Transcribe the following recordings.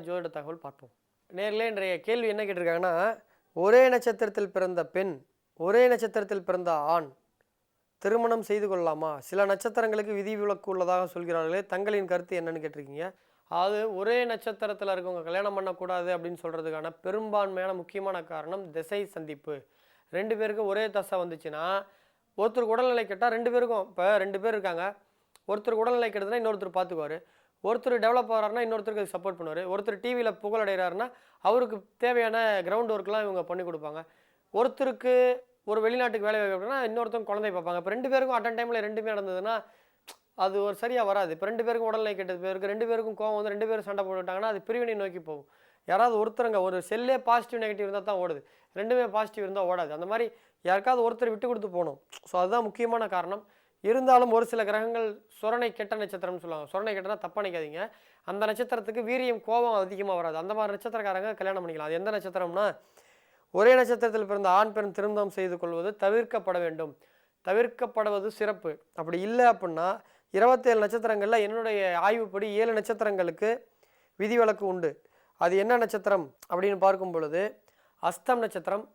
ஜோதிட தகவல் பார்ப்போம். நேர்களே இன்றைய கேள்வி என்ன கேட்டிருக்காங்கன்னா, ஒரே நட்சத்திரத்தில் பிறந்த பெண், ஒரே நட்சத்திரத்தில் பிறந்த ஆண் திருமணம் செய்து கொள்ளலாமா? சில நட்சத்திரங்களுக்கு விதிவிலக்கு உள்ளதாக சொல்கிறார்களே, தங்களின் கருத்து என்னன்னு கேட்டிருக்கீங்க. அது ஒரே நட்சத்திரத்தில் இருக்கவங்க கல்யாணம் பண்ணக்கூடாது அப்படின்னு சொல்கிறதுக்கான பெரும்பான்மையான முக்கியமான காரணம் திசை சந்திப்பு. 2 பேருக்கும் ஒரே தசை வந்துச்சுன்னா, ஒருத்தருக்கு உடல்நிலை கெட்டால் 2 பேருக்கும் இப்போ 2 பேர் இருக்காங்க, ஒருத்தருக்கு உடல்நிலை கெடுதுன்னா இன்னொருத்தர் பார்த்துக்குவார். ஒருத்தர் டெவலப் ஆகிறாருன்னா இன்னொருத்தருக்கு சப்போர்ட் பண்ணுவார். ஒருத்தர் டிவியில் புகழ் அடைகிறாருன்னா அவருக்கு தேவையான கிரவுண்ட் ஒர்க்லாம் இவங்க பண்ணி கொடுப்பாங்க. ஒருத்தருக்கு ஒரு வெளிநாட்டுக்கு வேலை வாய்ப்புனா இன்னொருத்தவங்க குழந்தை பார்ப்பாங்க. இப்போ 2 பேருக்கும் அட்டன் டைமில் 2மே நடந்ததுன்னா அது ஒரு சரியாக வராது. இப்போ 2 பேருக்கும் உடல்நிலை கெட்டது பேருக்கு 2 பேருக்கும் கோவம் வந்து 2 பேரும் சண்டை போட்டுட்டாங்கன்னா அது பிரிவினை நோக்கி போகும். யாராவது ஒருத்தருங்க ஒரு செல்லே பாசிட்டிவ் நெகட்டிவ் இருந்தால் தான் ஓடுது, 2மே பாசிட்டிவ் இருந்தால் ஓடாது. அந்த மாதிரி யாருக்காவது ஒருத்தர் விட்டு கொடுத்து போகணும். ஸோ அதுதான் முக்கியமான காரணம். இருந்தாலும் ஒரு சில கிரகங்கள் சொரணை கெட்ட நட்சத்திரம்னு சொல்லுவாங்க. சொரணை கெட்டனா தப்பாக நினைக்காதீங்க. அந்த நட்சத்திரத்துக்கு வீரியம் கோபம் அதிகமாக வராது. அந்த மாதிரி நட்சத்திரக்காரங்க கல்யாணம் பண்ணிக்கலாம். அது எந்த நட்சத்திரம்னா, ஒரே நட்சத்திரத்தில் பிறந்த ஆண் பெண் திருமணம் செய்து கொள்வது தவிர்க்கப்பட வேண்டும். தவிர்க்கப்படுவது சிறப்பு. அப்படி இல்லை அப்படின்னா 27 நட்சத்திரங்களில் என்னுடைய ஆய்வுப்படி 7 நட்சத்திரங்களுக்கு விதிவிலக்கு உண்டு. அது என்ன நட்சத்திரம் அப்படின்னு பார்க்கும் பொழுது, அஸ்தம் நட்சத்திரம்,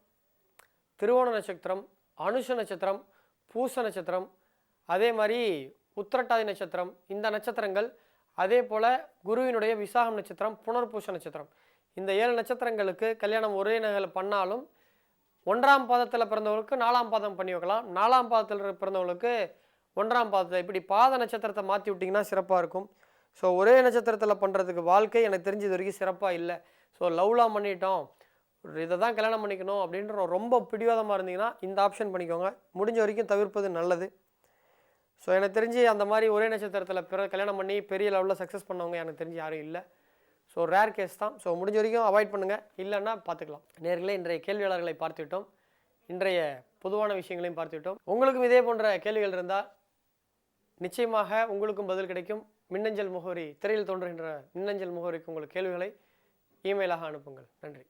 திருவோண நட்சத்திரம், அனுஷ நட்சத்திரம், பூச நட்சத்திரம், அதே மாதிரி உத்திரட்டாதி நட்சத்திரம், இந்த நட்சத்திரங்கள், அதே போல் குருவினுடைய விசாகம் நட்சத்திரம், புனர்பூச நட்சத்திரம், இந்த 7 நட்சத்திரங்களுக்கு கல்யாணம் ஒரே நகல் பண்ணாலும் 1ஆம் பாதத்தில் பிறந்தவங்களுக்கு 4ஆம் பாதம் பண்ணி வைக்கலாம். 4ஆம் பாதத்தில் பிறந்தவங்களுக்கு 1ஆம் பாதத்தை இப்படி பாத நட்சத்திரத்தை மாற்றி விட்டிங்கன்னா சிறப்பாக இருக்கும். ஸோ ஒரே நட்சத்திரத்தில் பண்ணுறதுக்கு வாழ்க்கை எனக்கு தெரிஞ்சது வரைக்கும் சிறப்பாக இல்லை. ஸோ லவ்லாம் பண்ணிட்டோம், இதை தான் கல்யாணம் பண்ணிக்கணும் அப்படின்ற ரொம்ப பிடிவாதமாக இருந்தீங்கன்னா இந்த ஆப்ஷன் பண்ணிக்கோங்க. முடிஞ்ச வரைக்கும் தவிர்ப்பது நல்லது. ஸோ எனக்கு தெரிஞ்சு அந்த மாதிரி ஒரே நட்சத்திரத்தில் கல்யாணம் பண்ணி பெரிய லெவலில் சக்ஸஸ் பண்ணவங்க எனக்கு தெரிஞ்சு யாரும் இல்லை. ஸோ ரேர் கேஸ் தான். ஸோ முடிஞ்ச வரைக்கும் அவாய்ட் பண்ணுங்கள், இல்லைன்னா பார்த்துக்கலாம். நேர்களே இன்றைய கேள்வியாளர்களை பார்த்துவிட்டோம், இன்றைய பொதுவான விஷயங்களையும் பார்த்துவிட்டோம். உங்களுக்கும் இதே போன்ற கேள்விகள் இருந்தால் நிச்சயமாக உங்களுக்கும் பதில் கிடைக்கும். மின்னஞ்சல் முகவரி திரையில் தோன்றுகின்ற மின்னஞ்சல் முகவரிக்கு உங்கள் கேள்விகளை இமெயிலாக அனுப்புங்கள். நன்றி.